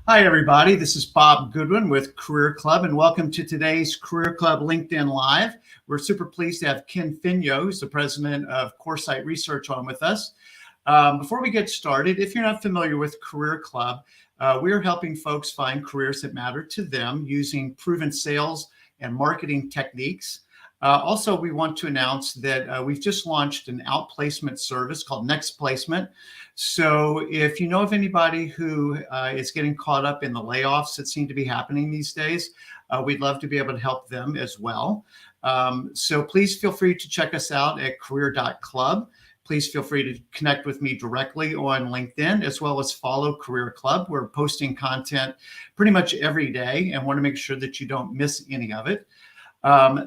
Hi, everybody. This is Bob Goodwin with Career Club, and welcome to today's Career Club LinkedIn Live. We're super pleased to have Ken Fenyo, who's the president of Coresight Research, on with us. Before we get started, if you're not familiar with Career Club, we're helping folks find careers that matter to them using proven sales and marketing techniques. Also, we want to announce that we've just launched an outplacement service called Next Placement. So if you know of anybody who is getting caught up in the layoffs that seem to be happening these days, we'd love to be able to help them as well. So please feel free to check us out at career.club. Please feel free to connect with me directly on LinkedIn, as well as follow Career Club. We're posting content pretty much every day and want to make sure that you don't miss any of it.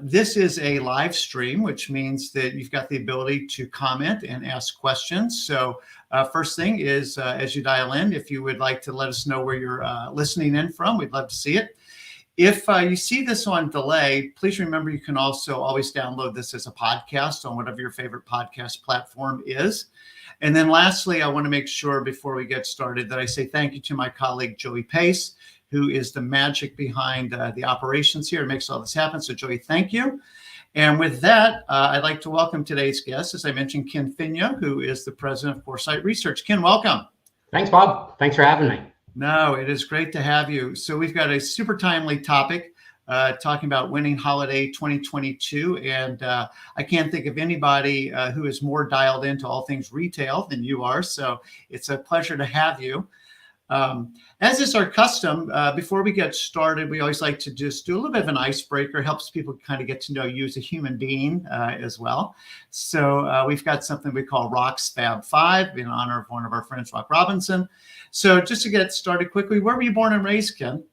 This is a live stream, which means that you've got the ability to comment and ask questions. So first thing is, as you dial in, if you would like to let us know where you're listening in from, we'd love to see it. If you see this on delay, please remember you can also always download this as a podcast on whatever your favorite podcast platform is. And then lastly, I want to make sure before we get started that I say thank you to my colleague, Joey Pace, who is the magic behind the operations here and makes all this happen. So Joey, thank you. And with that, I'd like to welcome today's guest, as I mentioned, Ken Fenyo, who is the president of Coresight Research. Ken, welcome. Thanks, Bob. Thanks for having me. No, it is great to have you. So we've got a super timely topic talking about winning holiday 2022. And I can't think of anybody who is more dialed into all things retail than you are. So it's a pleasure to have you. As is our custom, before we get started, we always like to just do a little bit of an icebreaker. Helps people kind of get to know you as a human being as well. So we've got something we call Rock's Fab Five in honor of one of our friends, Rock Robinson. So just to get started quickly, where were you born and raised, Ken?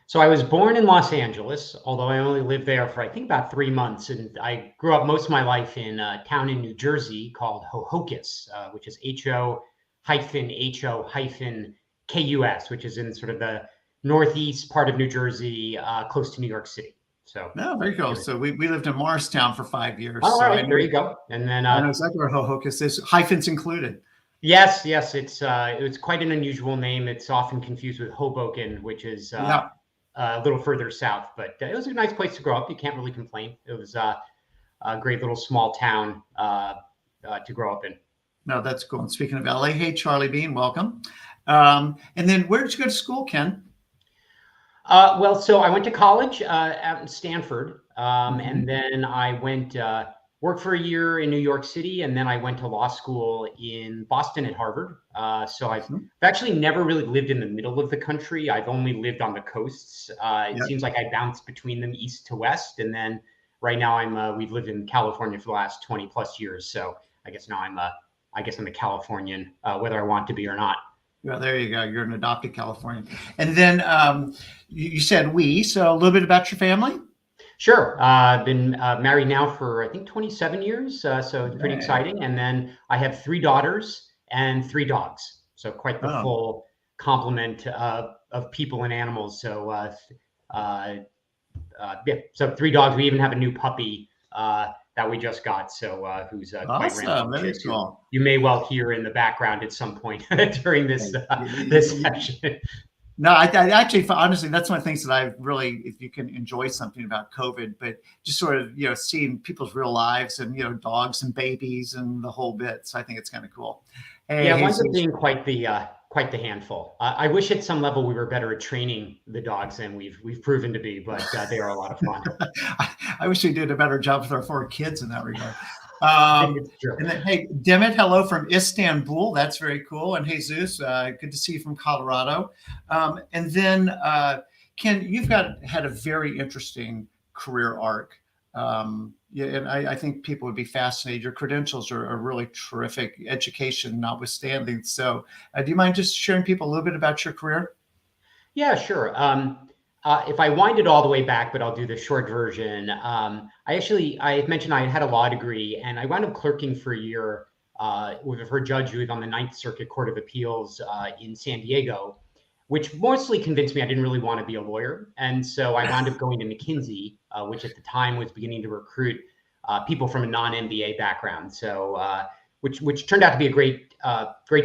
So I was born in Los Angeles, although I only lived there for, I think, about 3 months. And I grew up most of my life in a town in New Jersey called Hohokus, which is H-O-H-O-KUS, which is in sort of the northeast part of New Jersey, close to New York City. So, no, very cool. So we lived in Morristown for 5 years. All so right, there you go. And then I know exactly where Hohokus is, hyphens included. Yes, it's quite an unusual name. It's often confused with Hoboken, which is a little further south. But it was a nice place to grow up. You can't really complain. It was a great little small town to grow up in. No, that's cool. And speaking of LA, hey, Charlie Bean, welcome. And then where did you go to school, Ken? Well, so I went to college out in Stanford, and then I went worked for a year in New York City, and then I went to law school in Boston at Harvard. So I've actually never really lived in the middle of the country. I've only lived on the coasts. It seems like I bounced between them east to west, and then right now we've lived in California for the last 20 plus years. So I guess now I'm a Californian, whether I want to be or not. Well, there you go. You're an adopted Californian. And then you said so a little bit about your family? Sure. I've been married now for, I think, 27 years. So it's pretty exciting. And then I have 3 daughters and 3 dogs. So quite the full complement of people and animals. So so 3 dogs. We even have a new puppy that we just got. So who's quite rambunctious. Cool. You may well hear in the background at some point during this session. No, I actually, honestly, that's one of the things that I really, if you can enjoy something about COVID, but just sort of, seeing people's real lives and, dogs and babies and the whole bit. So I think it's kind of cool. Hey, yeah, winds up being quite the handful. I wish at some level we were better at training the dogs than we've proven to be, but they are a lot of fun. I wish we did a better job with our 4 kids in that regard. And then, hey, Demet, hello from Istanbul. That's very cool. And Jesus, good to see you from Colorado. And then, Ken, you've had a very interesting career arc. And I think people would be fascinated. Your credentials are really terrific, education notwithstanding. So do you mind just sharing people a little bit about your career? Yeah, sure. If I wind it all the way back, but I'll do the short version. I mentioned I had a law degree, and I wound up clerking for a year for a judge who was on the Ninth Circuit Court of Appeals in San Diego, which mostly convinced me I didn't really want to be a lawyer. And so I wound up going to McKinsey, which at the time was beginning to recruit people from a non-MBA background. So which turned out to be a great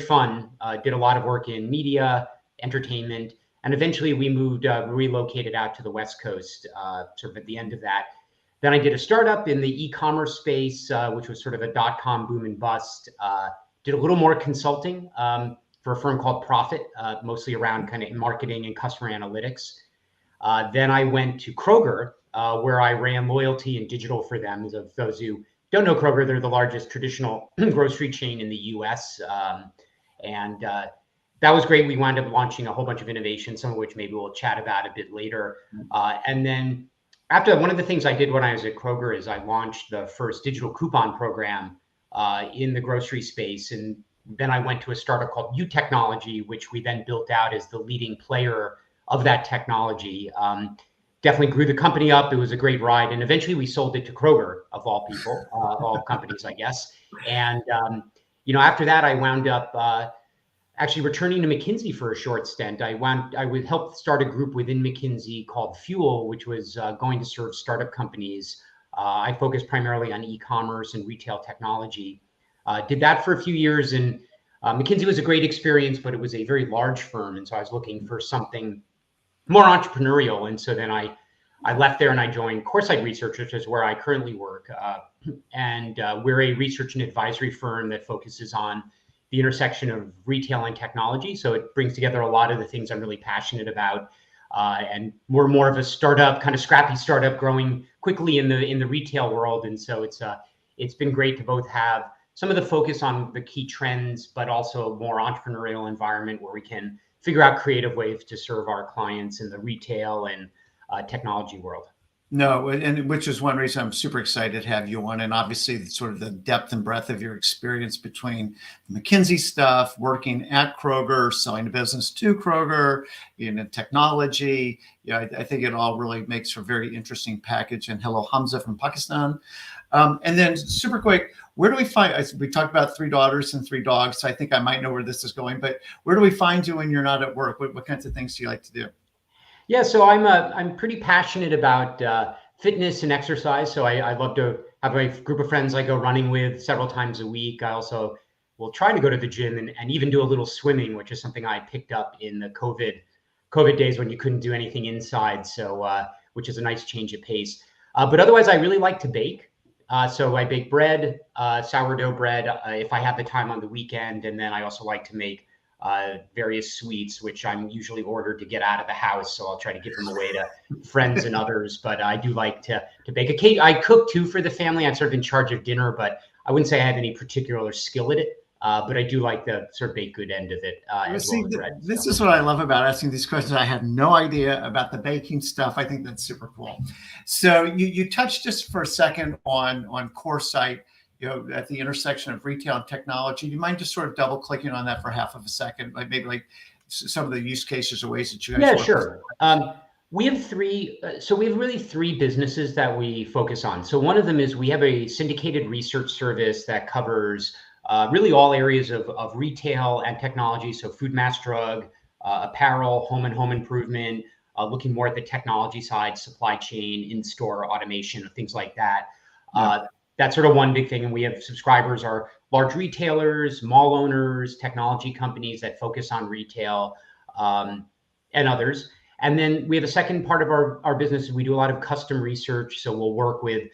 fun. Did a lot of work in media, entertainment. And eventually we relocated out to the West Coast, sort of at the end of that. Then I did a startup in the e-commerce space, which was sort of a dot-com boom and bust. Did a little more consulting for a firm called Profit, mostly around kind of marketing and customer analytics. Then I went to Kroger, where I ran loyalty and digital for them. As of those who don't know Kroger, they're the largest traditional grocery chain in the US. And that was great. We wound up launching a whole bunch of innovations, some of which maybe we'll chat about a bit later. And then after that, one of the things I did when I was at Kroger is I launched the first digital coupon program in the grocery space. And then I went to a startup called U Technology, which we then built out as the leading player of that technology. Definitely grew the company up. It was a great ride. And eventually we sold it to Kroger, of all people, all companies, I guess. And, after that, I wound up actually returning to McKinsey for a short stint. I would help start a group within McKinsey called Fuel, which was going to serve startup companies. I focused primarily on e-commerce and retail technology. Did that for a few years, and McKinsey was a great experience, but it was a very large firm. And so I was looking for something more entrepreneurial. And so then I left there and I joined Coresight Research, which is where I currently work. And we're a research and advisory firm that focuses on the intersection of retail and technology. So it brings together a lot of the things I'm really passionate about. And we're more of a startup, kind of scrappy startup, growing quickly in the retail world. And so it's been great to both have some of the focus on the key trends, but also a more entrepreneurial environment where we can figure out creative ways to serve our clients in the retail and technology world. No, and which is one reason I'm super excited to have you on, and obviously sort of the depth and breadth of your experience between the McKinsey stuff, working at Kroger, selling the business to Kroger, technology. I think it all really makes for a very interesting package. And hello, Hamza from Pakistan. And then super quick, where do we find, we talked about 3 daughters and 3 dogs, so I think I might know where this is going, but where do we find you when you're not at work? What kinds of things do you like to do? Yeah, so I'm pretty passionate about fitness and exercise. So I love to have a group of friends I go running with several times a week. I also will try to go to the gym and even do a little swimming, which is something I picked up in the COVID days when you couldn't do anything inside. So which is a nice change of pace. But otherwise, I really like to bake. So I bake bread, sourdough bread, if I have the time on the weekend, and then I also like to make various sweets, which I'm usually ordered to get out of the house. So I'll try to give them away to friends and others. But I do like to bake a cake. I cook too for the family. I'm sort of in charge of dinner, but I wouldn't say I have any particular skill at it. But I do like the sort of baked good end of it as well as bread. This is what I love about asking these questions. I had no idea about the baking stuff. I think that's super cool. So you touched just for a second on Coresight, at the intersection of retail and technology. Do you mind just sort of double clicking on that for half of a second? Like maybe like some of the use cases or ways that you guys Yeah, sure. We have three. So we have really 3 businesses that we focus on. So one of them is we have a syndicated research service that covers really all areas of retail and technology. So food, mass, drug, apparel, home and home improvement, looking more at the technology side, supply chain, in-store automation, things like that. That's sort of one big thing. And we have subscribers are large retailers, mall owners, technology companies that focus on retail, and others. And then we have a second part of our business. We do a lot of custom research. So we'll work with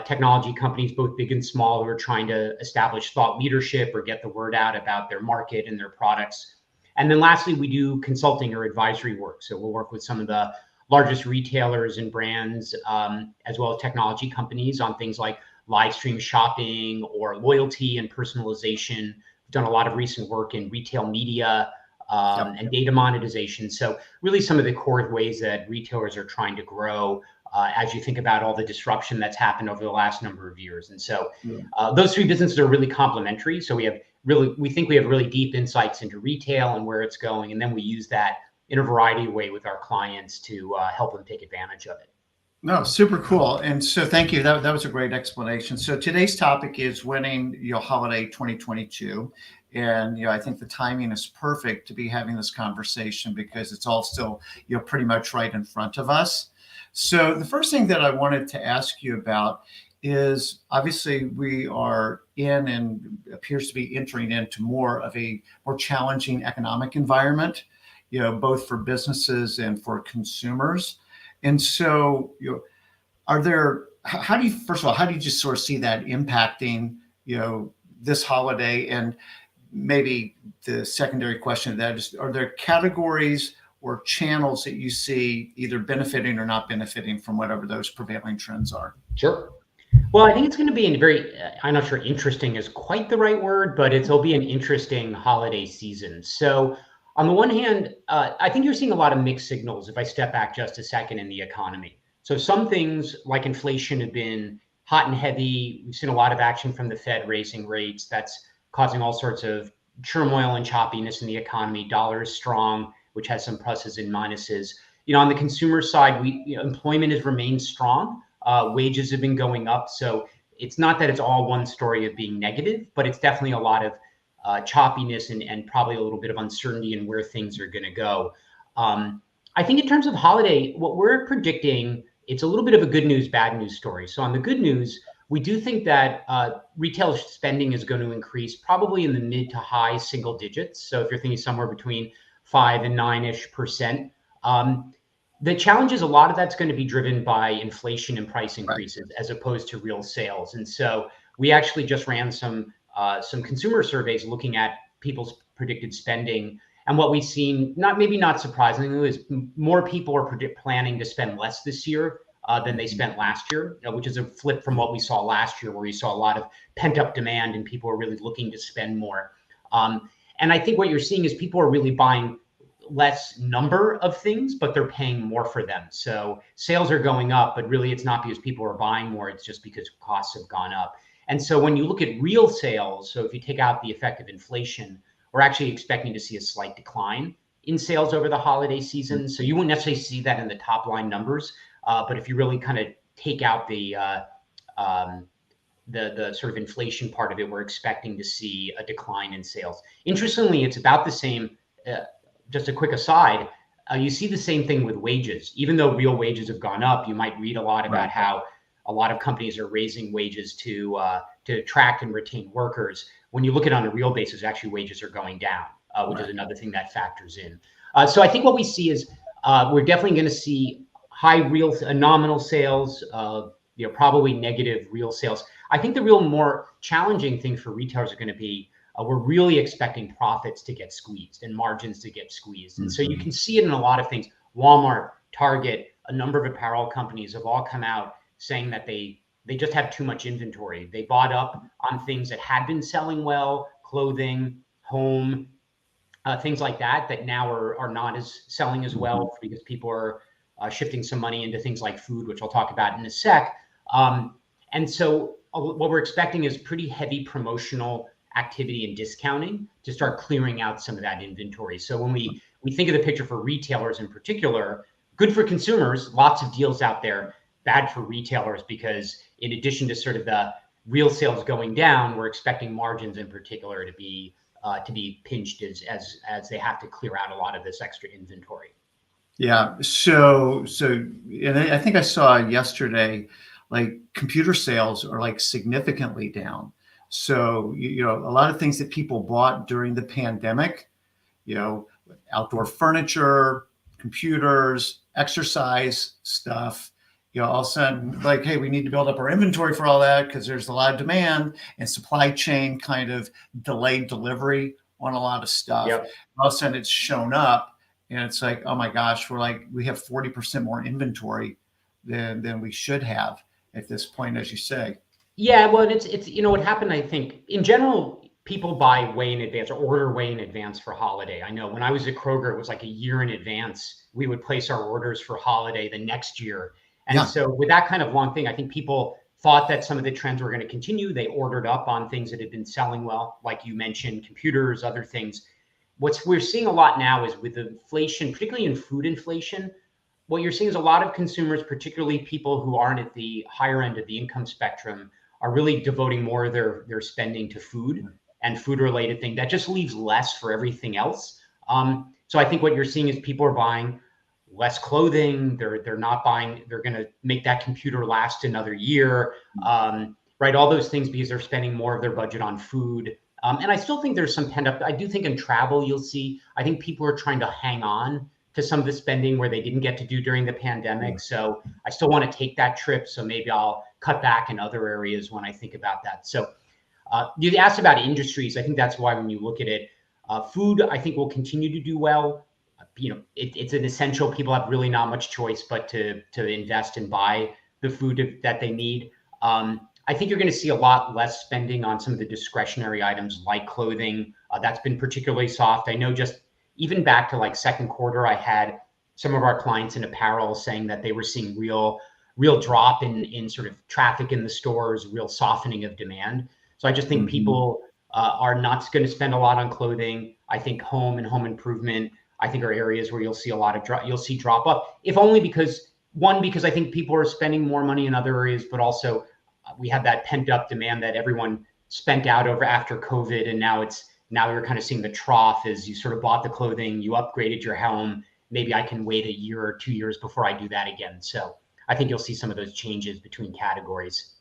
technology companies, both big and small, who are trying to establish thought leadership or get the word out about their market and their products. And then lastly, we do consulting or advisory work. So we'll work with some of the largest retailers and brands, as well as technology companies on things like live stream shopping or loyalty and personalization. We've done a lot of recent work in retail media and data monetization. So really some of the core ways that retailers are trying to grow as you think about all the disruption that's happened over the last number of years. And so those 3 businesses are really complementary. So we think we have really deep insights into retail and where it's going. And then we use that in a variety of ways with our clients to help them take advantage of it. No, super cool. And so thank you. That was a great explanation. So today's topic is winning holiday 2022. And I think the timing is perfect to be having this conversation because it's all still pretty much right in front of us. So the first thing that I wanted to ask you about is obviously we are in and appears to be entering into more of a more challenging economic environment. both for businesses and for consumers. And so, are there, how do you, first of all, how do you just sort of see that impacting, this holiday? And maybe the secondary question to that is, are there categories or channels that you see either benefiting or not benefiting from whatever those prevailing trends are? Sure. Well, I think it's going to be a very, I'm not sure interesting is quite the right word, but it'll be an interesting holiday season. So on the one hand, I think you're seeing a lot of mixed signals if I step back just a second in the economy. So some things like inflation have been hot and heavy. We've seen a lot of action from the Fed raising rates. That's causing all sorts of turmoil and choppiness in the economy. Dollar is strong, which has some pluses and minuses. On the consumer side, employment has remained strong. Wages have been going up. So it's not that it's all one story of being negative, but it's definitely a lot of choppiness and probably a little bit of uncertainty in where things are going to go. I think in terms of holiday, what we're predicting, it's a little bit of a good news, bad news story. So on the good news, we do think that retail spending is going to increase probably in the mid to high single digits. So if you're thinking somewhere between 5 and 9-ish%. The challenge is a lot of that's going to be driven by inflation and price increases as opposed to real sales. And so we actually just ran some consumer surveys looking at people's predicted spending. And what we've seen, not surprisingly, is more people are planning to spend less this year than they spent last year, which is a flip from what we saw last year, where you saw a lot of pent up demand and people are really looking to spend more. And I think what you're seeing is people are really buying less number of things, but they're paying more for them. So sales are going up, but really it's not because people are buying more. It's just because costs have gone up. And so when you look at real sales, so if you take out the effect of inflation, we're actually expecting to see a slight decline in sales over the holiday season. So you wouldn't necessarily see that in the top line numbers, but if you really kind of take out the sort of inflation part of it, we're expecting to see a decline in sales. Interestingly, it's about the same. Just a quick aside, you see the same thing with wages. Even though real wages have gone up, you might read a lot about how a lot of companies are raising wages to attract and retain workers. When you look at it on a real basis, actually wages are going down, which is another thing that factors in. So I think what we see is we're definitely going to see high real nominal sales, probably negative real sales. I think the real more challenging thing for retailers are going to be we're really expecting profits to get squeezed and margins to get squeezed. And so you can see it in a lot of things. Walmart, Target, a number of apparel companies have all come out saying that they just have too much inventory. They bought up on things that had been selling well, clothing, home, things like that now are not as selling as well because people are shifting some money into things like food, which I'll talk about in a sec. And so what we're expecting is pretty heavy promotional activity and discounting to start clearing out some of that inventory. So when we think of the picture for retailers in particular, good for consumers, lots of deals out there, bad for retailers, because in addition to sort of the real sales going down, we're expecting margins in particular to be pinched as they have to clear out a lot of this extra inventory. Yeah. So, and I think I saw yesterday, like computer sales are like significantly down. So, a lot of things that people bought during the pandemic, outdoor furniture, computers, exercise stuff, all of a sudden, like, hey, we need to build up our inventory for all that because there's a lot of demand, and supply chain kind of delayed delivery on a lot of stuff. Yep. All of a sudden it's shown up and it's like, oh my gosh, we have 40% more inventory than we should have at this point, as you say. Yeah, well, it's what happened, I think, in general, people buy way in advance or order way in advance for holiday. I know when I was at Kroger, it was like a year in advance. We would place our orders for holiday the next year. And so with that kind of long thing, I think people thought that some of the trends were going to continue. They ordered up on things that had been selling well, like you mentioned, computers, other things. What we're seeing a lot now is with inflation, particularly in food inflation, what you're seeing is a lot of consumers, particularly people who aren't at the higher end of the income spectrum, are really devoting more of their spending to food and food related things. That just leaves less for everything else. So I think what you're seeing is people are buying less clothing. They're not buying, they're going to make that computer last another year, right? All those things because they're spending more of their budget on food And I still think there's some pent up. I do think in travel, you'll see, I think people are trying to hang on to some of the spending where they didn't get to do during the pandemic. So I still want to take that trip. So maybe I'll cut back in other areas when I think about that. So you asked about industries. I think that's why when you look at it, food, I think will continue to do well. It's an essential. People have really not much choice but to invest and buy the food that they need. I think you're going to see a lot less spending on some of the discretionary items like clothing. That's been particularly soft. I know just even back to like second quarter, I had some of our clients in apparel saying that they were seeing real drop in sort of traffic in the stores, real softening of demand. So I just think people are not going to spend a lot on clothing. I think home and home improvement, I think, are areas where you'll see a lot of drop off, if only because I think people are spending more money in other areas, but also we have that pent up demand that everyone spent out over after COVID. And now you're kind of seeing the trough as you sort of bought the clothing, you upgraded your home. Maybe I can wait a year or 2 years before I do that again. So I think you'll see some of those changes between categories.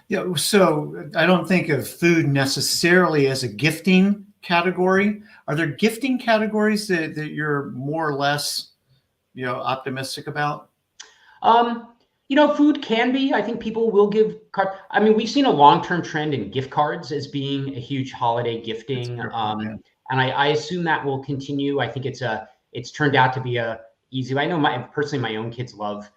Yeah, so I don't think of food necessarily as a gifting category. Are there gifting categories that you're more or less, optimistic about? Food can be. I think people will give card. I mean, we've seen a long-term trend in gift cards as being a huge holiday gifting, and I assume that will continue. I think it's turned out to be a easy. I know personally, my own kids love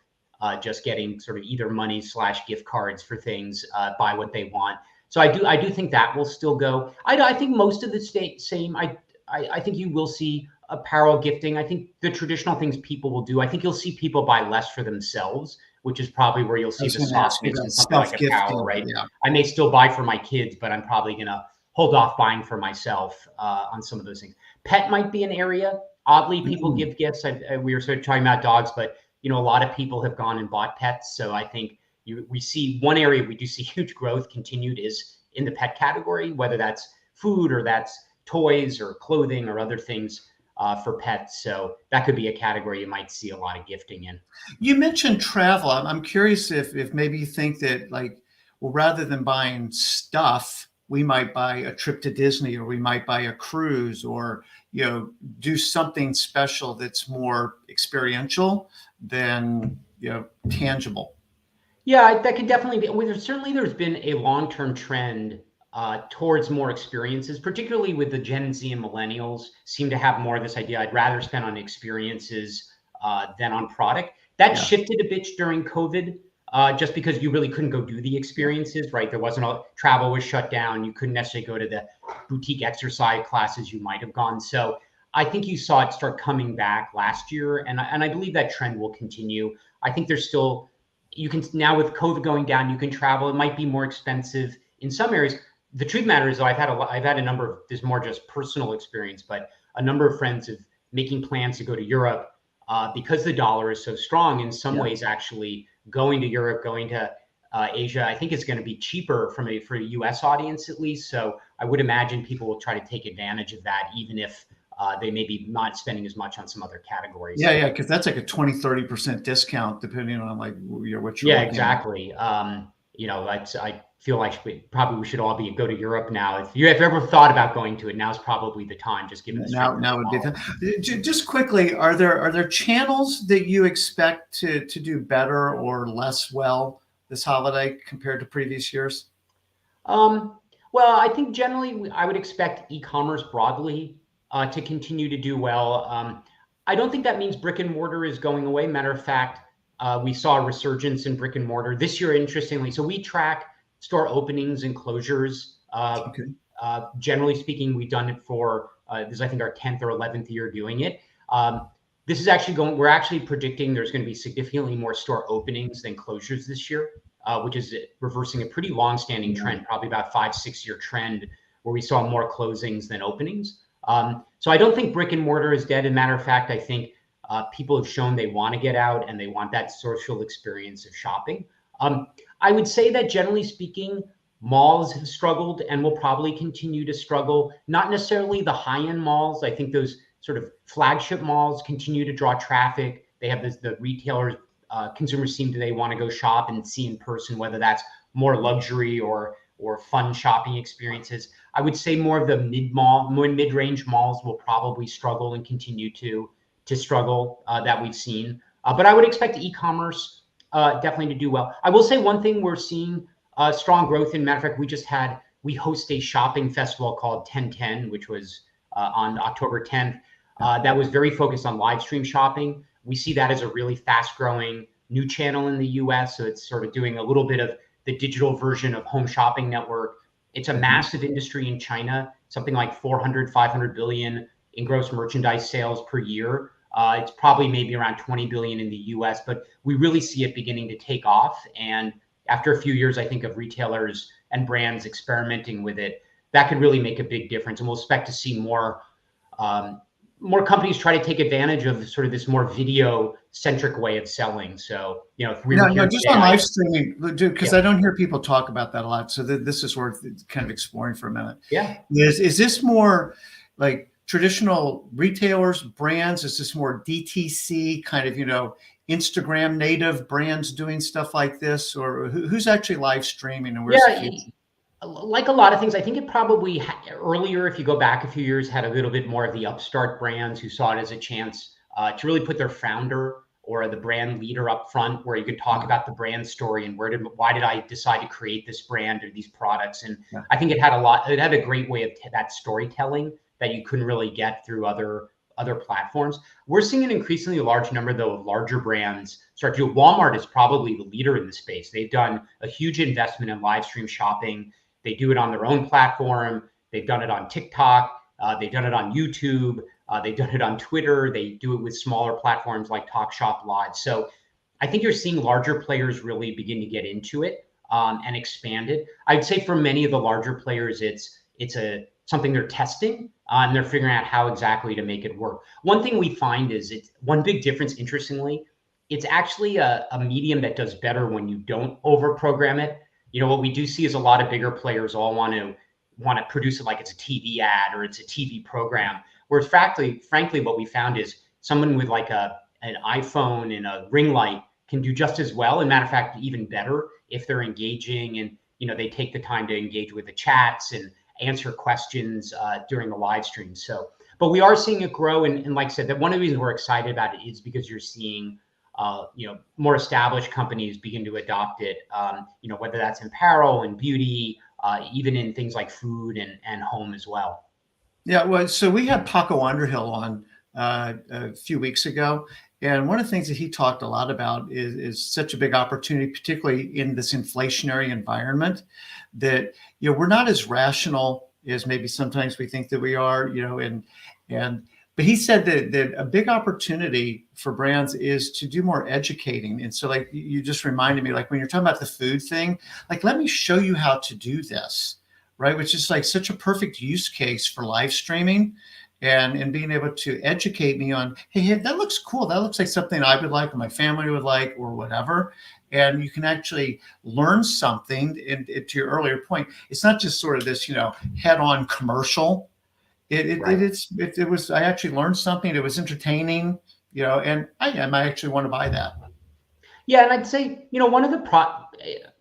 just getting sort of either money / gift cards for things, buy what they want. So I do think that will still go. I think most of the same. I think you will see apparel gifting. I think the traditional things people will do. I think you'll see people buy less for themselves, which is probably where you'll see the softness in something like apparel, right? Yeah. I may still buy for my kids, but I'm probably going to hold off buying for myself on some of those things. Pet might be an area. Oddly, people give gifts. We were sort of talking about dogs, but a lot of people have gone and bought pets. So I think we see one area we do see huge growth continued is in the pet category, whether that's food or that's toys or clothing or other things for pets. So that could be a category you might see a lot of gifting in. You mentioned travel. I'm curious if maybe you think that rather than buying stuff, we might buy a trip to Disney, or we might buy a cruise, or do something special that's more experiential than tangible. Yeah, that could definitely be. There's been a long-term trend towards more experiences, particularly with the Gen Z and millennials seem to have more of this idea. I'd rather spend on experiences than on product. That shifted a bit during COVID, just because you really couldn't go do the experiences, right? There wasn't travel was shut down. You couldn't necessarily go to the boutique exercise classes you might have gone. So I think you saw it start coming back last year, and I believe that trend will continue. I think there's still, you can now with COVID going down, you can travel. It might be more expensive in some areas. The truth matter is, though, I've had a number of, this is more just personal experience, but a number of friends of making plans to go to Europe because the dollar is so strong. In some ways, actually going to Europe, going to Asia, I think it's going to be cheaper for a US audience at least. So I would imagine people will try to take advantage of that, even if they may be not spending as much on some other categories. Yeah, because that's like a 20-30% discount depending on what you're. Yeah, exactly. I feel like we should all go to Europe now. If you've ever thought about going to it, now's probably the time. Just given now would be the. Just quickly, are there channels that you expect to do better or less well this holiday compared to previous years? Well, I think generally I would expect e-commerce broadly to continue to do well. I don't think that means brick and mortar is going away. Matter of fact, we saw a resurgence in brick and mortar this year, interestingly. So we track store openings and closures. Generally speaking, we've done it for, this is I think our 10th or 11th year doing it. This is actually we're actually predicting there's going to be significantly more store openings than closures this year, which is reversing a pretty long-standing trend, probably about 5-6 year trend where we saw more closings than openings. So I don't think brick and mortar is dead. As a matter of fact, I think people have shown they want to get out and they want that social experience of shopping. I would say that generally speaking, malls have struggled and will probably continue to struggle. Not necessarily the high-end malls. I think those sort of flagship malls continue to draw traffic. They have the retailers, consumers they want to go shop and see in person, whether that's more luxury or or fun shopping experiences. I would say more of the mid-range malls will probably struggle and continue to struggle that we've seen. But I would expect e-commerce definitely to do well. I will say one thing we're seeing strong growth in. Matter of fact, we host a shopping festival called 1010, which was on October 10th. That was very focused on live stream shopping. We see that as a really fast growing new channel in the US. So it's sort of doing a little bit of the digital version of Home Shopping Network. It's a massive industry in China, something like 500 billion in gross merchandise sales per year. It's probably maybe around 20 billion in the US, but we really see it beginning to take off. And after a few years, I think, of retailers and brands experimenting with it, that could really make a big difference. And we'll expect to see more companies try to take advantage of sort of this more video-centric way of selling. So, if we no, just on live streaming, dude, because Yeah. I don't hear people talk about that a lot. So this is worth kind of exploring for a minute. Yeah. Is this more like traditional retailers, brands? Is this more DTC kind of, Instagram native brands doing stuff like this, or who's actually live streaming, and where's the future? Like a lot of things, I think it probably earlier, if you go back a few years, had a little bit more of the upstart brands who saw it as a chance to really put their founder or the brand leader up front, where you could talk about the brand story and why did I decide to create this brand or these products. And I think it had a great way of that storytelling that you couldn't really get through other platforms. We're seeing an increasingly large number, though, of larger brands start to. Walmart is probably the leader in the space. They've done a huge investment in live stream shopping. They do it on their own platform. They've done it on TikTok. They've done it on YouTube. They've done it on Twitter. They do it with smaller platforms like TalkShop Live. So I think you're seeing larger players really begin to get into it and expand it. I'd say for many of the larger players, it's something they're testing and they're figuring out how exactly to make it work. One thing we find is one big difference, interestingly, it's actually a medium that does better when you don't over-program it. What we do see is a lot of bigger players all want to produce it like it's a TV ad or it's a TV program. Whereas frankly, what we found is someone with like an iPhone and a ring light can do just as well. And matter of fact, even better if they're engaging and, they take the time to engage with the chats and answer questions during the live stream. So, but we are seeing it grow. And like I said, that one of the reasons we're excited about it is because you're seeing more established companies begin to adopt it, whether that's in apparel and beauty, even in things like food and home as well. Yeah, well, so we had Paco Underhill on a few weeks ago, and one of the things that he talked a lot about is such a big opportunity, particularly in this inflationary environment, that we're not as rational as maybe sometimes we think that we are, but he said that a big opportunity for brands is to do more educating. And so like you just reminded me, like when you're talking about the food thing, like, let me show you how to do this, right? Which is like such a perfect use case for live streaming and being able to educate me on, hey, that looks cool. That looks like something I would like or my family would like or whatever. And you can actually learn something. And to your earlier point, it's not just sort of this, head-on commercial. It was, I actually learned something. It was entertaining, and I might actually want to buy that. Yeah. And I'd say, one of the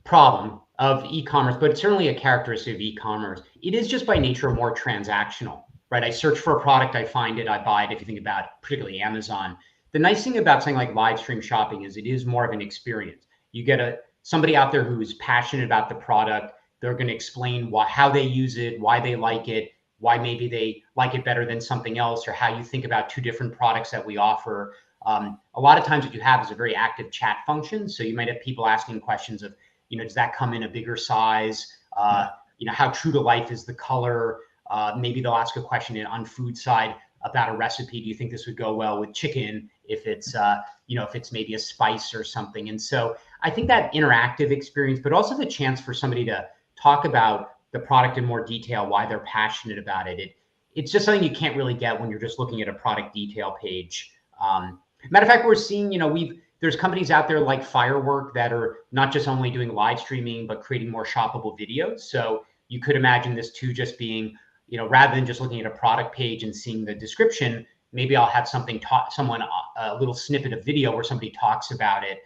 problem of e-commerce, but it's certainly a characteristic of e-commerce, it is just by nature more transactional, right? I search for a product, I find it, I buy it. If you think about particularly Amazon, the nice thing about something like live stream shopping is it is more of an experience. You get somebody out there who is passionate about the product. They're going to explain how they use it, why they like it, why maybe they like it better than something else, or how you think about two different products that we offer. A lot of times what you have is a very active chat function. So you might have people asking questions of, does that come in a bigger size? How true to life is the color? Maybe they'll ask a question on food side about a recipe. Do you think this would go well with chicken if it's, if it's maybe a spice or something? And so I think that interactive experience, but also the chance for somebody to talk about the product in more detail, why they're passionate about it. It's just something you can't really get when you're just looking at a product detail page. Matter of fact, we're seeing, there's companies out there like Firework that are not just only doing live streaming, but creating more shoppable videos. So you could imagine this too, just being, rather than just looking at a product page and seeing the description, maybe I'll have a little snippet of video where somebody talks about it.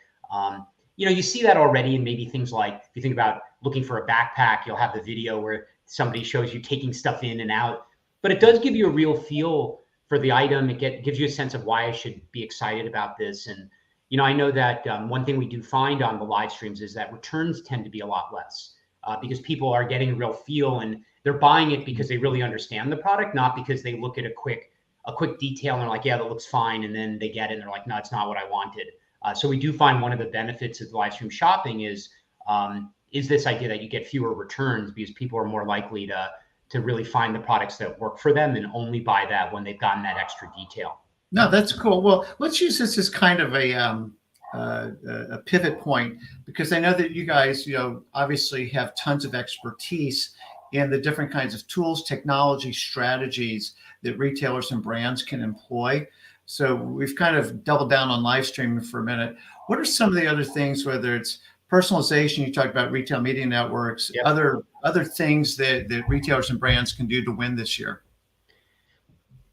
You see that already in maybe things like, if you think about looking for a backpack, you'll have the video where somebody shows you taking stuff in and out. But it does give you a real feel for the item. It gives you a sense of why I should be excited about this. And, I know that one thing we do find on the live streams is that returns tend to be a lot less because people are getting a real feel and they're buying it because they really understand the product, not because they look at a quick detail and they're like, yeah, that looks fine. And then they get it and they're like, no, it's not what I wanted. So we do find one of the benefits of live stream shopping is this idea that you get fewer returns because people are more likely to really find the products that work for them and only buy that when they've gotten that extra detail. No, that's cool. Well, let's use this as kind of a pivot point, because I know that you guys, obviously have tons of expertise in the different kinds of tools, technology, strategies that retailers and brands can employ. So we've kind of doubled down on live streaming for a minute. What are some of the other things, whether it's personalization, you talked about retail media networks, yep. other things that retailers and brands can do to win this year?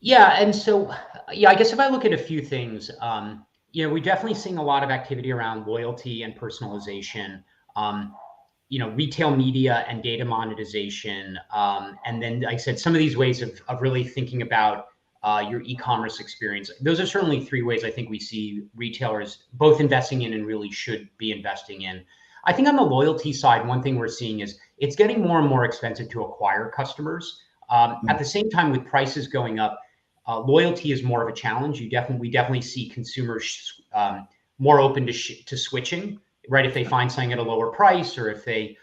Yeah, and so, I guess if I look at a few things, we're definitely seeing a lot of activity around loyalty and personalization, retail media and data monetization. And then, like I said, some of these ways of really thinking about your e-commerce experience. Those are certainly three ways I think we see retailers both investing in and really should be investing in. I think on the loyalty side, one thing we're seeing is it's getting more and more expensive to acquire customers. At the same time, with prices going up, loyalty is more of a challenge. We definitely see consumers more open to switching, right? If they find something at a lower price or if they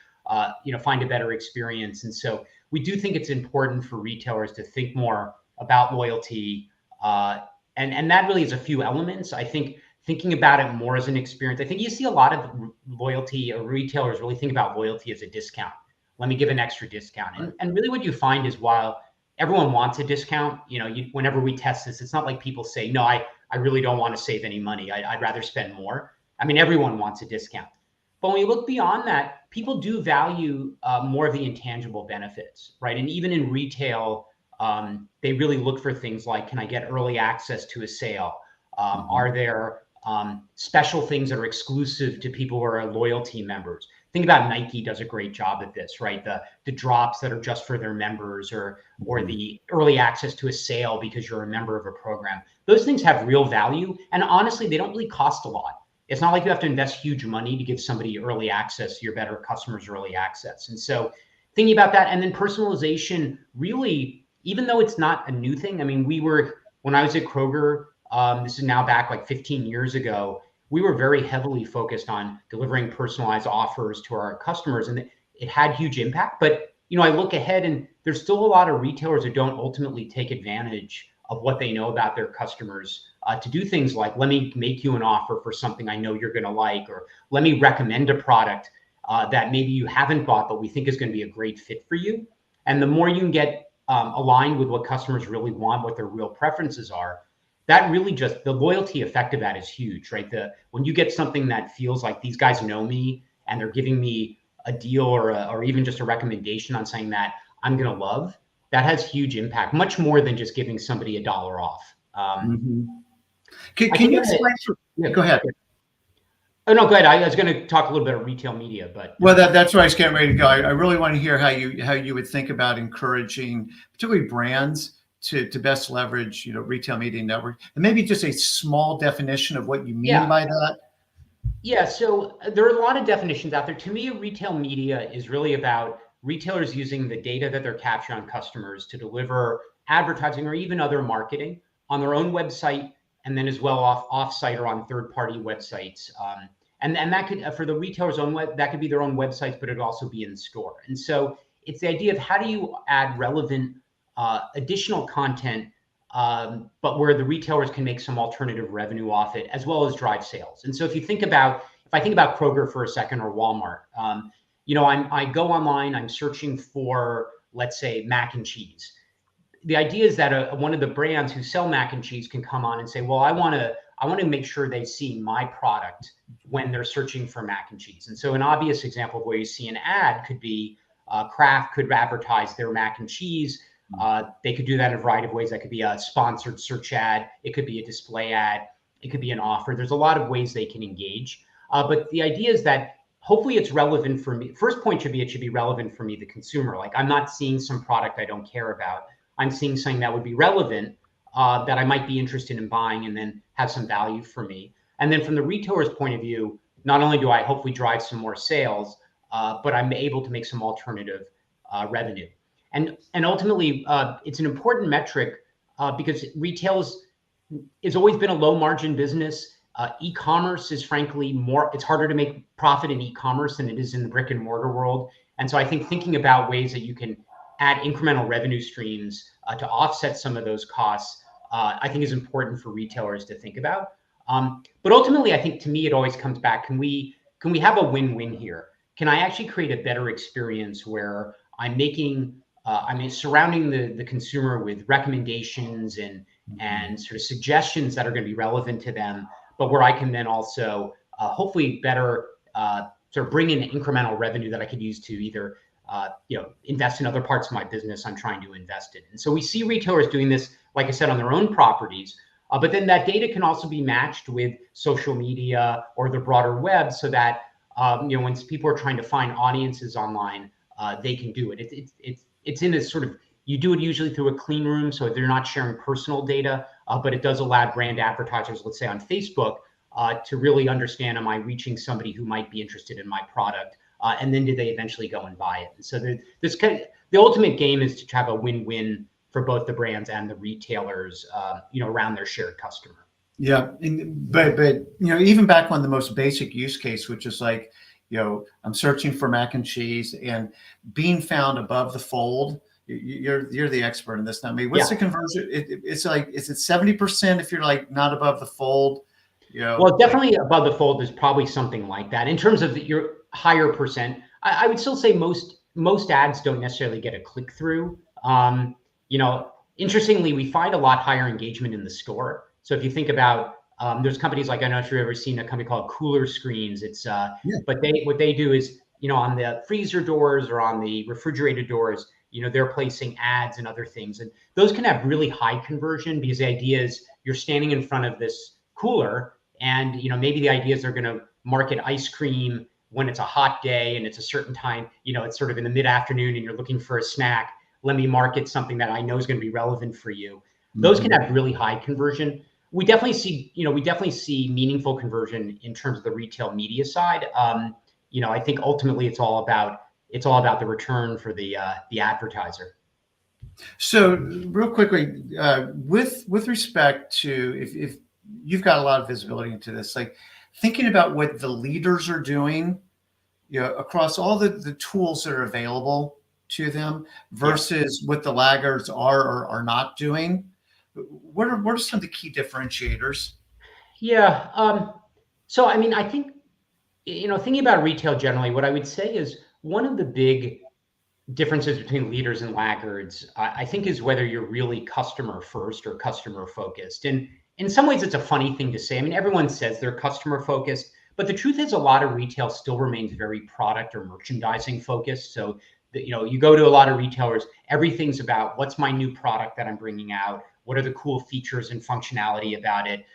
find a better experience. And so we do think it's important for retailers to think more about loyalty. And that really is a few elements. I think thinking about it more as an experience. I think you see a lot of loyalty, or retailers really think about loyalty as a discount. Let me give an extra discount. And really what you find is, while everyone wants a discount, whenever we test this, it's not like people say, no, I really don't want to save any money. I'd rather spend more. I mean, everyone wants a discount. But when you look beyond that, people do value more of the intangible benefits, right? And even in retail, they really look for things like, can I get early access to a sale? Are there special things that are exclusive to people who are loyalty members? Think about Nike does a great job at this, right? The drops that are just for their members, or the early access to a sale because you're a member of a program. Those things have real value. And honestly, they don't really cost a lot. It's not like you have to invest huge money to give somebody early access, your better customers early access. And so thinking about that, and then personalization, really, even though it's not a new thing, I mean, when I was at Kroger, this is now back like 15 years ago, we were very heavily focused on delivering personalized offers to our customers, and it had huge impact. But, I look ahead and there's still a lot of retailers who don't ultimately take advantage of what they know about their customers to do things like, let me make you an offer for something I know you're going to like, or let me recommend a product that maybe you haven't bought, but we think is going to be a great fit for you. And the more you can get aligned with what customers really want, what their real preferences are, that really just, the loyalty effect of that is huge, right? When you get something that feels like these guys know me and they're giving me a deal or even just a recommendation on something that I'm going to love, that has huge impact, much more than just giving somebody $1 off. Can you explain? Go ahead. Oh, no, go ahead. I was going to talk a little bit of retail media, but. Well, that's where I was getting ready to go. I really want to hear how you would think about encouraging, particularly brands, to best leverage, retail media network, and maybe just a small definition of what you mean by that. Yeah, so there are a lot of definitions out there. To me, retail media is really about retailers using the data that they're capturing on customers to deliver advertising or even other marketing on their own website, and then as well off-site or on third-party websites. And that could, for the retailer's own web, that could be their own websites, but it'd also be in store. And so it's the idea of how do you add relevant additional content, but where the retailers can make some alternative revenue off it, as well as drive sales. And so if I think about Kroger for a second, or Walmart, I go online, I'm searching for, let's say, mac and cheese. The idea is that one of the brands who sell mac and cheese can come on and say, well, I want to make sure they see my product when they're searching for mac and cheese. And so an obvious example of where you see an ad could be Kraft could advertise their mac and cheese. They could do that in a variety of ways. That could be a sponsored search ad. It could be a display ad. It could be an offer. There's a lot of ways they can engage. But the idea is that hopefully it's relevant for me. First point should be, it should be relevant for me, the consumer. Like, I'm not seeing some product I don't care about. I'm seeing something that would be relevant, that I might be interested in buying and then have some value for me. And then from the retailer's point of view, not only do I hopefully drive some more sales, but I'm able to make some alternative revenue. And ultimately, it's an important metric because retail has always been a low margin business. E-commerce is frankly it's harder to make profit in e-commerce than it is in the brick and mortar world. And so I think thinking about ways that you can add incremental revenue streams to offset some of those costs, I think is important for retailers to think about. But ultimately, I think to me, it always comes back, can we have a win-win here? Can I actually create a better experience where I'm making, surrounding the consumer with recommendations and sort of suggestions that are going to be relevant to them, but where I can then also hopefully better sort of bring in incremental revenue that I could use to either invest in other parts of my business I'm trying to invest in. And so we see retailers doing this, like I said, on their own properties, but then that data can also be matched with social media or the broader web, so that when people are trying to find audiences online, they can do it. It's in a sort of, you do it usually through a clean room, so they're not sharing personal data, but it does allow brand advertisers, let's say on Facebook, to really understand, am I reaching somebody who might be interested in my product? And then do they eventually go and buy it? And so the ultimate game is to have a win-win for both the brands and the retailers, around their shared customer. Yeah, but even back on the most basic use case, which is like, I'm searching for mac and cheese and being found above the fold. You're the expert in this, not me. What's the conversion? It's like, is it 70% if you're like not above the fold? Well, definitely above the fold is probably something like that. In terms of your higher percent, I would still say most ads don't necessarily get a click through. Interestingly, we find a lot higher engagement in the store. So if you think about, there's companies like, I don't know if you've ever seen a company called Cooler Screens. But what they do is, on the freezer doors or on the refrigerator doors, they're placing ads and other things. And those can have really high conversion because the idea is you're standing in front of this cooler and, maybe the idea is they're going to market ice cream when it's a hot day and it's a certain time, it's sort of in the mid-afternoon and you're looking for a snack. Let me market something that I know is going to be relevant for you. Those can have really high conversion. We definitely see meaningful conversion in terms of the retail media side. I think ultimately it's all about the return for the advertiser. So real quickly, with respect to, if you've got a lot of visibility into this, like thinking about what the leaders are doing, across all the tools that are available to them versus what the laggards are or are not doing. What are some of the key differentiators? Yeah. So, I think, thinking about retail generally, what I would say is one of the big differences between leaders and laggards, I think, is whether you're really customer first or customer focused. And in some ways, it's a funny thing to say. Everyone says they're customer focused, but the truth is a lot of retail still remains very product or merchandising focused. So, you go to a lot of retailers, everything's about what's my new product that I'm bringing out? What are the cool features and functionality about it?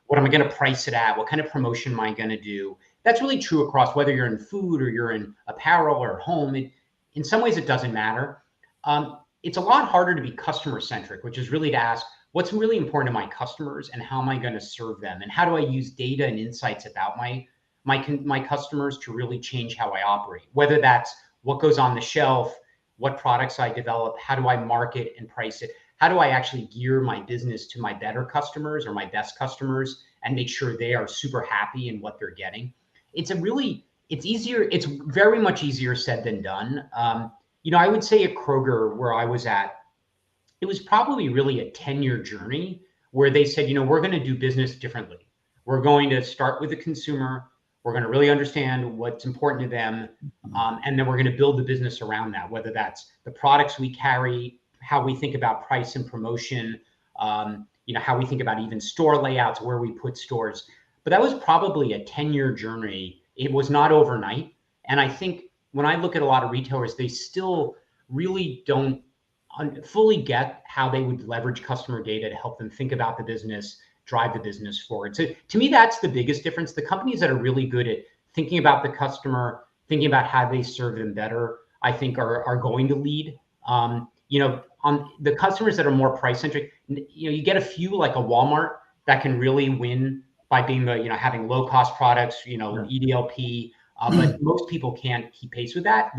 What am I going to price it at? What kind of promotion am I going to do? That's really true across whether you're in food or you're in apparel or home. In some ways, it doesn't matter. It's a lot harder to be customer centric, which is really to ask what's really important to my customers and how am I going to serve them? And how do I use data and insights about my customers to really change how I operate? Whether that's what goes on the shelf, what products I develop, how do I market and price it? How do I actually gear my business to my better customers or my best customers and make sure they are super happy in what they're getting? It's easier. It's very much easier said than done. I would say at Kroger, where I was at, it was probably really a 10-year journey where they said, we're going to do business differently. We're going to start with the consumer. We're going to really understand what's important to them. And then we're going to build the business around that, whether that's the products we carry, how we think about price and promotion, how we think about even store layouts, where we put stores. But that was probably a 10-year journey. It was not overnight. And I think when I look at a lot of retailers, they still really don't fully get how they would leverage customer data to help them think about the business, drive the business forward. So to me, that's the biggest difference. The companies that are really good at thinking about the customer, thinking about how they serve them better, I think are going to lead. On the customers that are more price centric, you get a few like a Walmart that can really win by being having low cost products, EDLP. But most people can't keep pace with that.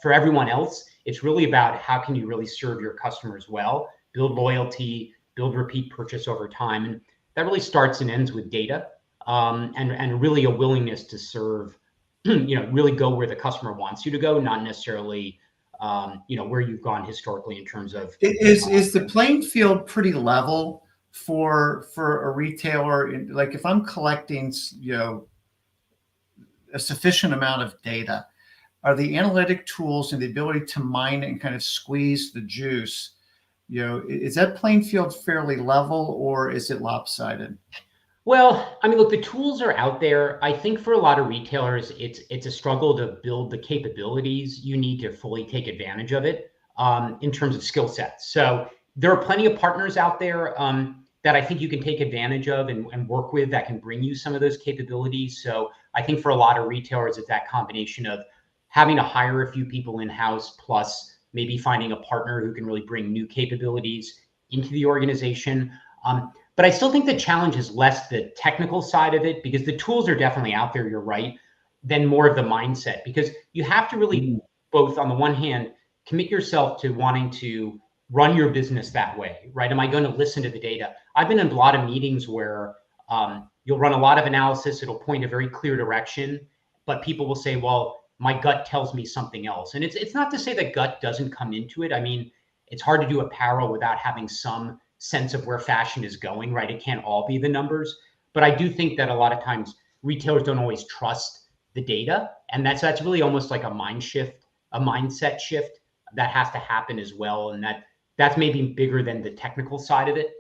For everyone else, it's really about how can you really serve your customers well, build loyalty, build repeat purchase over time. And that really starts and ends with data, and really a willingness to serve, really go where the customer wants you to go, not necessarily, where you've gone historically in terms of. Is the playing field pretty level for a retailer? Like if I'm collecting, a sufficient amount of data, are the analytic tools and the ability to mine and kind of squeeze the juice, is that playing field fairly level or is it lopsided? Well, I mean, look, the tools are out there. I think for a lot of retailers, it's a struggle to build the capabilities you need to fully take advantage of it, in terms of skill sets. So there are plenty of partners out there, that I think you can take advantage of and work with that can bring you some of those capabilities. So I think for a lot of retailers, it's that combination of having to hire a few people in-house, plus maybe finding a partner who can really bring new capabilities into the organization. But I still think the challenge is less the technical side of it, because the tools are definitely out there, you're right, than more of the mindset, because you have to really both, on the one hand, commit yourself to wanting to run your business that way, right? Am I going to listen to the data? I've been in a lot of meetings where you'll run a lot of analysis, it'll point a very clear direction, but people will say, well, my gut tells me something else. And it's not to say that gut doesn't come into it. I mean, it's hard to do apparel without having some sense of where fashion is going, right? It can't all be the numbers. But I do think that a lot of times retailers don't always trust the data. And that's really almost like a mindset shift that has to happen as well. And that's maybe bigger than the technical side of it,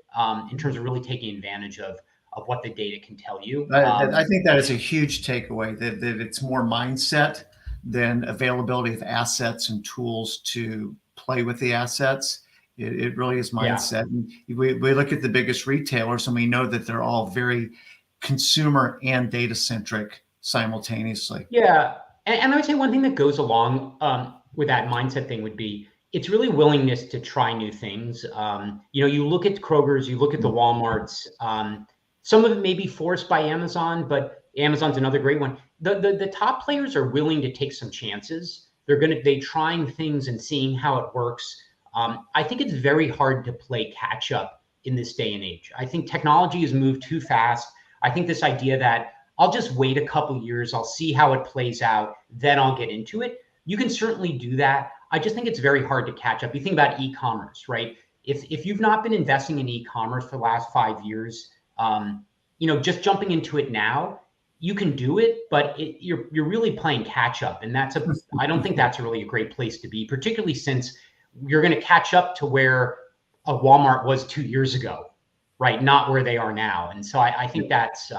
in terms of really taking advantage of what the data can tell you. I think that is a huge takeaway, that it's more mindset than availability of assets and tools to play with the assets. It really is mindset. Yeah. And we look at the biggest retailers and we know that they're all very consumer and data centric simultaneously. Yeah. And I would say one thing that goes along with that mindset thing would be, it's really willingness to try new things. You look at Kroger's, you look at the Walmarts, some of it may be forced by Amazon, but Amazon's another great one. The top players are willing to take some chances. They trying things and seeing how it works. I think it's very hard to play catch up in this day and age. I think technology has moved too fast. I think this idea that I'll just wait a couple years, I'll see how it plays out, then I'll get into it. You can certainly do that. I just think it's very hard to catch up. You think about e-commerce, right? If you've not been investing in e-commerce for the last 5 years, just jumping into it now, you can do it, but you're really playing catch up. And I don't think that's really a great place to be, particularly since you're going to catch up to where a Walmart was 2 years ago, right? Not where they are now. And so I think that's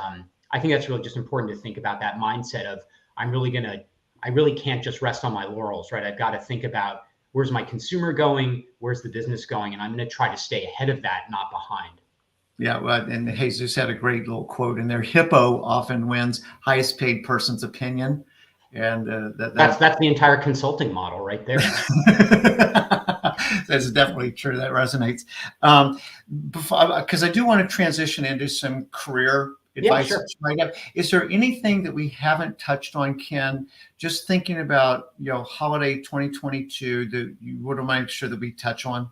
really just important to think about that mindset of, I really can't just rest on my laurels, right? I've got to think about, where's my consumer going? Where's the business going? And I'm going to try to stay ahead of that, not behind. Yeah, well, and Jesus had a great little quote in there. Hippo often wins highest paid person's opinion. And that's the entire consulting model right there. That's definitely true. That resonates. Because I do want to transition into some career advice. Yeah, sure. Is there anything that we haven't touched on, Ken? Just thinking about holiday 2022 that you would make sure that we touch on.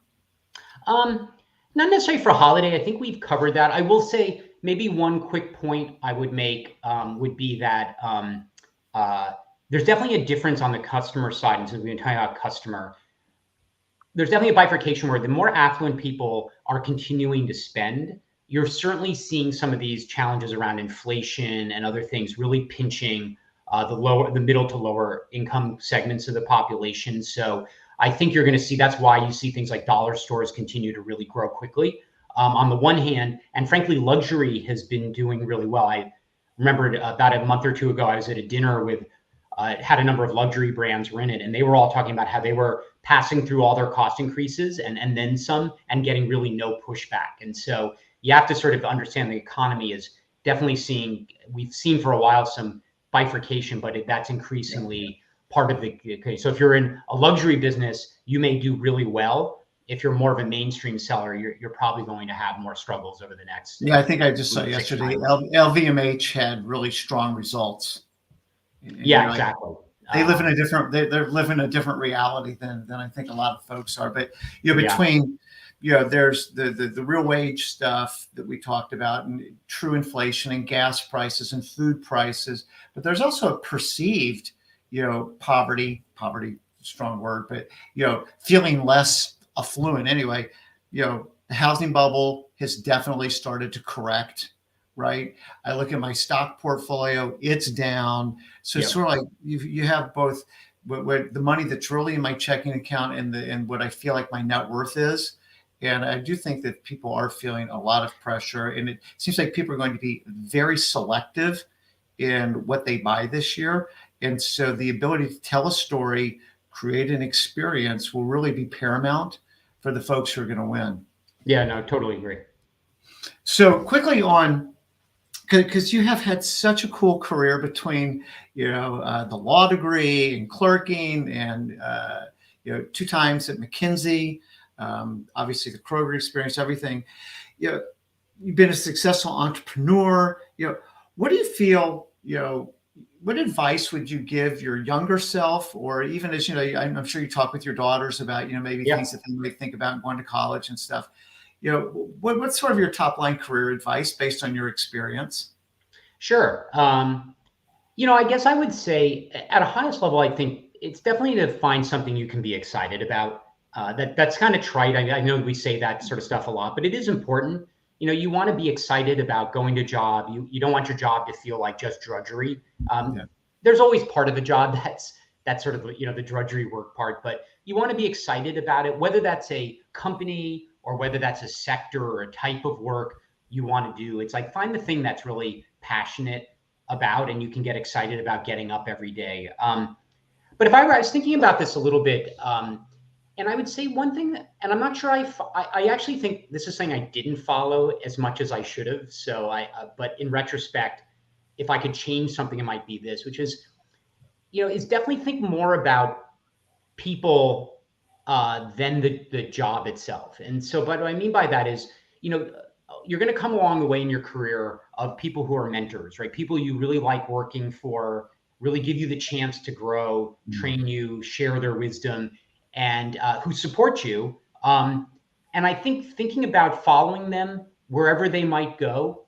Not necessarily for holiday. I think we've covered that. I will say maybe one quick point I would make would be that there's definitely a difference on the customer side. And so we've been talking about customer. There's definitely a bifurcation where the more affluent people are continuing to spend, you're certainly seeing some of these challenges around inflation and other things really pinching the middle to lower income segments of the population. So I think you're going to see, that's why you see things like dollar stores continue to really grow quickly on the one hand, and frankly, luxury has been doing really well. I remembered about a month or two ago, I was at a dinner with, had a number of luxury brands were in it, and they were all talking about how they were passing through all their cost increases and then some, and getting really no pushback. And so you have to sort of understand the economy is definitely we've seen for a while some bifurcation, but that's increasingly part of the, okay. So if you're in a luxury business, you may do really well. If you're more of a mainstream seller, you're probably going to have more struggles over the next. Yeah, I think I just saw 6 yesterday, months. LVMH had really strong results. And Yeah, you're like, exactly. they live in a different, they're living a different reality than I think a lot of folks are. But, you know, between, you know, there's the real wage stuff that we talked about, and true inflation and gas prices and food prices, but there's also a perceived, you know, poverty, strong word, but, you know, feeling less affluent anyway. You know, the housing bubble has definitely started to correct, right? I look at my stock portfolio, it's down. So it's sort of like you have both what the money that's really in my checking account and what I feel like my net worth is. And I do think that people are feeling a lot of pressure, and it seems like people are going to be very selective in what they buy this year. And so the ability to tell a story, create an experience will really be paramount for the folks who are going to win. Yeah, no, totally agree. So quickly on, because you have had such a cool career between, you know, the law degree and clerking and, you know, 2 times at McKinsey, obviously the Kroger experience, everything. You know, you've been a successful entrepreneur. You know, what do you feel, you know, what advice would you give your younger self, or even as, you know, I'm sure you talk with your daughters about, you know, maybe things that they might think about going to college and stuff. You know, what's sort of your top line career advice based on your experience? Sure. You know, I guess I would say at a highest level, I think it's definitely to find something you can be excited about. That's kind of trite. I know we say that sort of stuff a lot, but it is important. You know, you want to be excited about going to a job. You don't want your job to feel like just drudgery. There's always part of the job that's sort of, you know, the drudgery work part, but you want to be excited about it, whether that's a company or whether that's a sector or a type of work you want to do. It's like, find the thing that's really passionate about, and you can get excited about getting up every day. But if I was thinking about this a little bit, and I would say one thing that, and I'm not sure I actually think this is something I didn't follow as much as I should have. So but in retrospect, if I could change something, it might be this, which is, you know, is definitely think more about people than the job itself. And so, but what I mean by that is, you know, you're going to come along the way in your career of people who are mentors, right? People you really like working for, really give you the chance to grow, train you, share their wisdom, and who support you. And I think thinking about following them wherever they might go,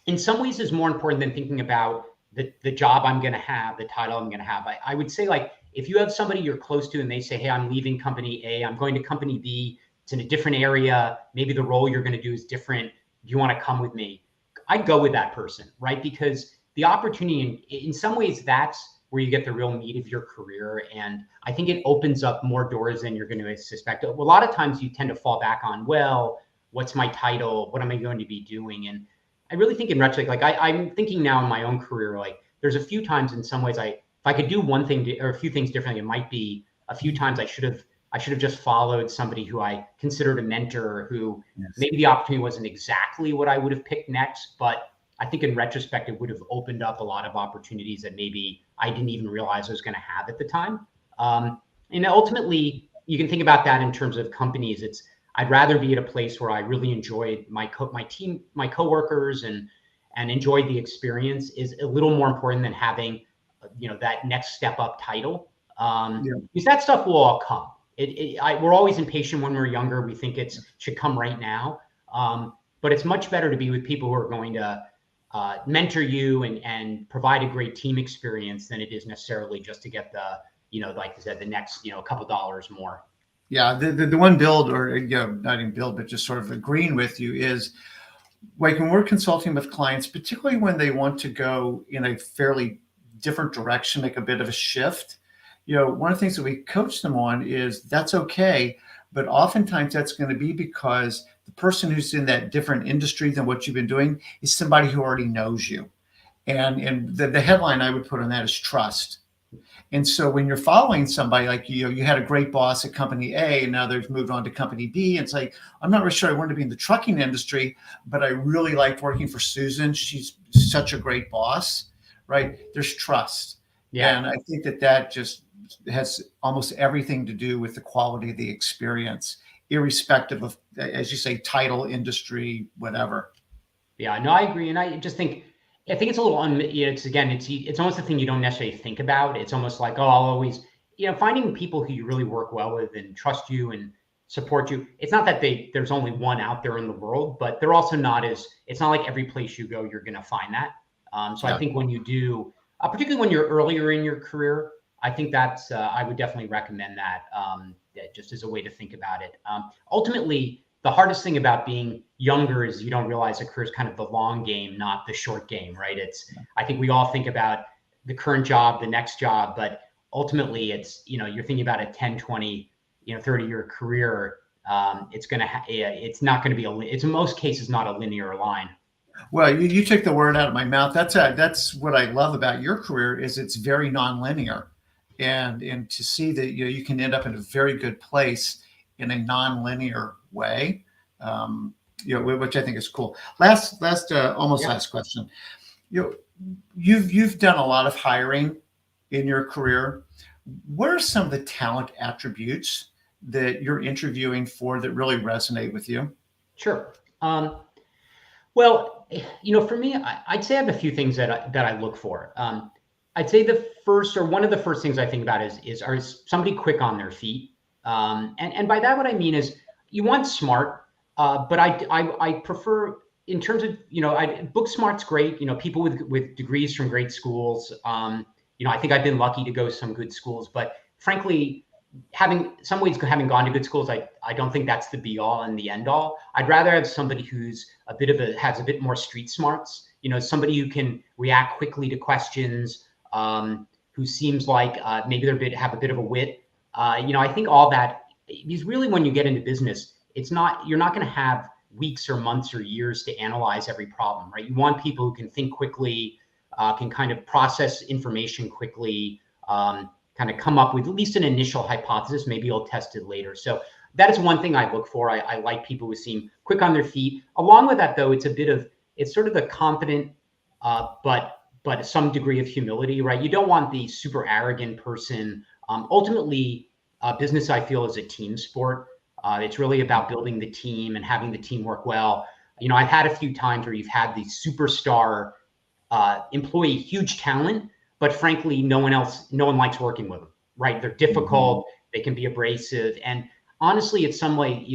in some ways is more important than thinking about the job I'm going to have, the title I'm going to have. I would say, like, if you have somebody you're close to and they say, hey, I'm leaving company A, I'm going to company B, it's in a different area, maybe the role you're going to do is different, do you want to come with me? I'd go with that person, right? Because the opportunity, in some ways, that's where you get the real meat of your career. And I think it opens up more doors than you're going to suspect. A lot of times you tend to fall back on, well, what's my title? What am I going to be doing? And I really think in retrospect, like I'm thinking now in my own career, like there's a few times in some ways if I could do one thing or a few things differently, it might be a few times I should have just followed somebody who I considered a mentor, who maybe the opportunity wasn't exactly what I would have picked next, but I think in retrospect, it would have opened up a lot of opportunities that maybe I didn't even realize I was going to have at the time. And ultimately, you can think about that in terms of companies. I'd rather be at a place where I really enjoyed my team, my coworkers, and enjoyed the experience is a little more important than having, you know, that next step up title. Because that stuff will all come. We're always impatient when we're younger. We think it should come right now. But it's much better to be with people who are going to mentor you and provide a great team experience than it is necessarily just to get the, you know, like I said, the next, you know, a couple dollars more. Yeah, the one build, or, you know, not even build, but just sort of agreeing with you is, like, when we're consulting with clients, particularly when they want to go in a fairly different direction, make a bit of a shift, you know, one of the things that we coach them on is that's okay, but oftentimes that's going to be because the person who's in that different industry than what you've been doing is somebody who already knows you. And the headline I would put on that is trust. And so when you're following somebody, like, you know, you had a great boss at company A and now they've moved on to company B. And it's like, I'm not really sure I wanted to be in the trucking industry, but I really liked working for Susan. She's such a great boss, right? There's trust. Yeah. And I think that just has almost everything to do with the quality of the experience, irrespective of, as you say, title, industry, whatever. Yeah, no, I agree. And I think it's a little, it's again, it's almost a thing you don't necessarily think about. It's almost like, oh, I'll always, finding people who you really work well with and trust you and support you. It's not that there's only one out there in the world, but they're also it's not like every place you go, you're going to find that. So I think when you do, particularly when you're earlier in your career, I think I would definitely recommend that, just as a way to think about it. Ultimately, the hardest thing about being younger is you don't realize a career is kind of the long game, not the short game, right? I think we all think about the current job, the next job, but ultimately you're thinking about a 10, 20, 30-year career. It's not going to be it's in most cases not a linear line. Well, you took the word out of my mouth. That's what I love about your career is it's very nonlinear, and to see that you can end up in a very good place in a nonlinear way, which I think is cool. Last question. You've done a lot of hiring in your career. What are some of the talent attributes that you're interviewing for that really resonate with you? Sure. Well, for me, I'd say I have a few things that I look for. I'd say one of the first things I think about is somebody quick on their feet. And by that, what I mean is you want smart, but I prefer in terms of, book smart's great, people with degrees from great schools. I think I've been lucky to go to some good schools, but frankly, having gone to good schools, I don't think that's the be all and the end all. I'd rather have somebody who's has a bit more street smarts, somebody who can react quickly to questions, who seems like maybe have a bit of a wit. I think all that, because really when you get into business, you're not going to have weeks or months or years to analyze every problem, right? You want people who can think quickly, can kind of process information quickly, kind of come up with at least an initial hypothesis. Maybe you'll test it later. So that is one thing I look for. I like people who seem quick on their feet. Along with that, though, it's sort of the confident, but some degree of humility, right? You don't want the super arrogant person. Ultimately, business, I feel, is a team sport. It's really about building the team and having the team work well. I've had a few times where you've had the superstar employee, huge talent, but frankly, no one likes working with them, right? They're difficult. They can be abrasive. And honestly, it's some way,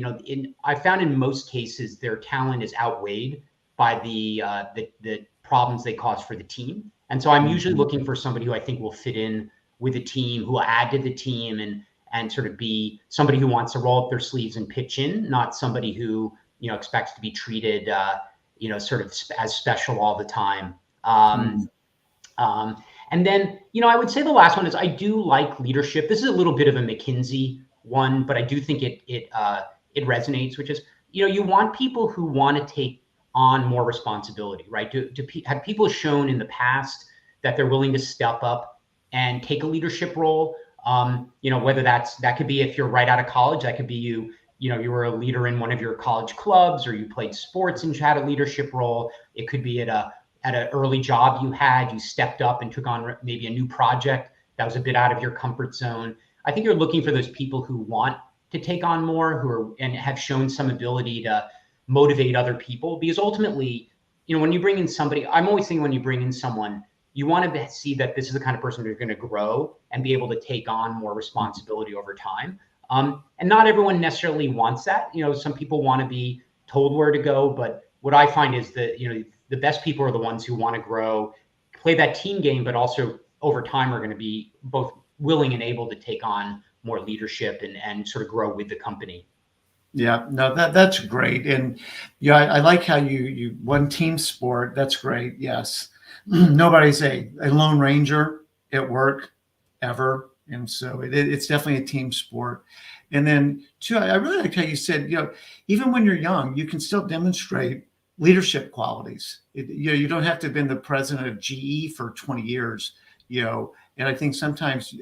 I found in most cases, their talent is outweighed by the problems they cause for the team. And so I'm usually looking for somebody who I think will fit in with the team, who will add to the team and sort of be somebody who wants to roll up their sleeves and pitch in, not somebody who, expects to be treated, sort of as special all the time. And then, I would say the last one is I do like leadership. This is a little bit of a McKinsey one, but I do think it resonates, which is, you want people who want to take on more responsibility, right? Have people shown in the past that they're willing to step up and take a leadership role? Whether that could be if you're right out of college, that could be you were a leader in one of your college clubs, or you played sports and you had a leadership role. It could be at an early job you stepped up and took on maybe a new project that was a bit out of your comfort zone. I think you're looking for those people who want to take on more, and have shown some ability to motivate other people. Because ultimately, when you bring in somebody, I'm always thinking when you bring in someone, you want to see that this is the kind of person who's going to grow and be able to take on more responsibility over time. And not everyone necessarily wants that. Some people want to be told where to go, but what I find is that, the best people are the ones who want to grow, play that team game, but also over time are going to be both willing and able to take on more leadership and sort of grow with the company. Yeah, no, that's great. And I like how you one team sport. That's great. Yes. Nobody's a lone ranger at work ever. And so it's definitely a team sport. And then two, I really like how you said, even when you're young, you can still demonstrate leadership qualities. You don't have to have been the president of GE for 20 years, and I think sometimes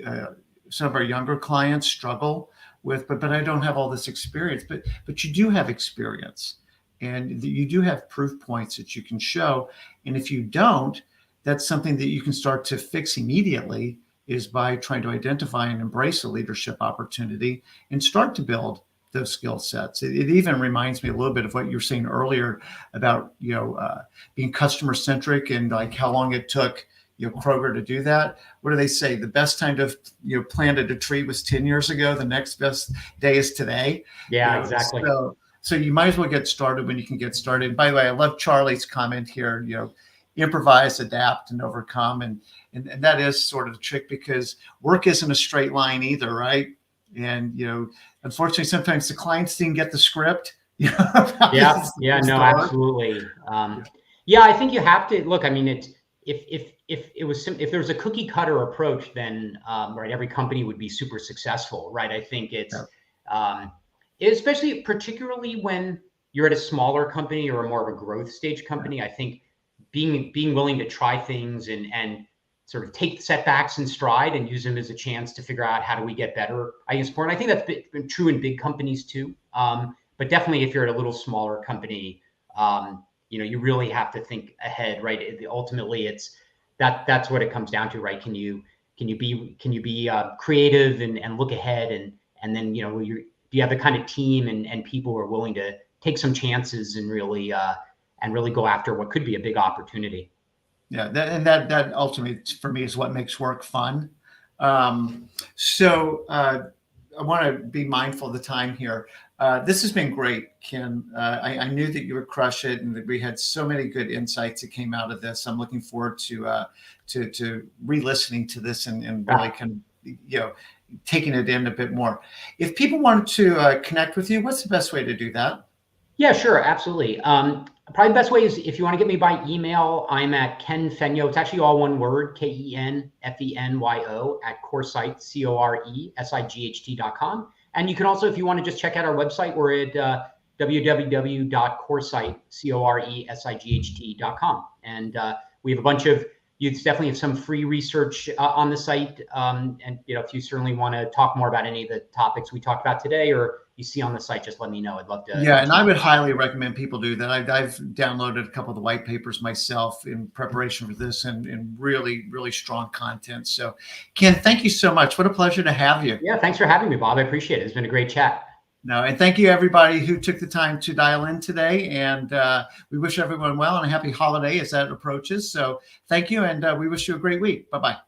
some of our younger clients struggle with, but I don't have all this experience, but you do have experience, and you do have proof points that you can show. And if you don't, that's something that you can start to fix immediately, is by trying to identify and embrace a leadership opportunity and start to build those skill sets. It even reminds me a little bit of what you were saying earlier about, being customer centric, and like how long it took, Kroger to do that. What do they say? The best time to, planted a tree was 10 years ago. The next best day is today. Yeah, exactly. So you might as well get started when you can get started. And by the way, I love Charlie's comment here, improvise, adapt, and overcome. And that is sort of the trick, because work isn't a straight line either, right? And, unfortunately, sometimes the clients didn't get the script. Yeah, no, absolutely. Yeah, I think you have to look. I mean, if there was a cookie cutter approach, then right, every company would be super successful, right? I think especially particularly when you're at a smaller company or more of a growth stage company. I think being willing to try things and sort of take setbacks in stride and use them as a chance to figure out how do we get better, I think is important. I think that's been true in big companies too. But definitely if you're at a little smaller company, you really have to think ahead, right? Ultimately, that's what it comes down to, right? Can you be creative and look ahead, and then do you have the kind of team and people who are willing to take some chances and really go after what could be a big opportunity. Yeah, that ultimately for me is what makes work fun. So I want to be mindful of the time here. This has been great, Ken. I knew that you would crush it, and that we had so many good insights that came out of this. I'm looking forward to re-listening to this and really kind of, taking it in a bit more. If people want to connect with you, what's the best way to do that? Yeah, sure, absolutely. Probably the best way is if you want to get me by email, I'm at Ken Fenyo. It's actually all one word, KenFenyo at Coresight, CoreSight.com. And you can also, if you want to just check out our website, we're at www.coresight, Coresight.com. And we have a bunch of, you definitely have some free research on the site. And if you certainly want to talk more about any of the topics we talked about today, or you see on the site, just let me know. I'd love to. Yeah, and I would highly recommend people do that. I've downloaded a couple of the white papers myself in preparation for this, and really, really strong content. So, Ken, thank you so much. What a pleasure to have you. Yeah, thanks for having me, Bob. I appreciate it. It's been a great chat. No, and thank you everybody who took the time to dial in today. And we wish everyone well and a happy holiday as that approaches. So thank you, and we wish you a great week. Bye-bye.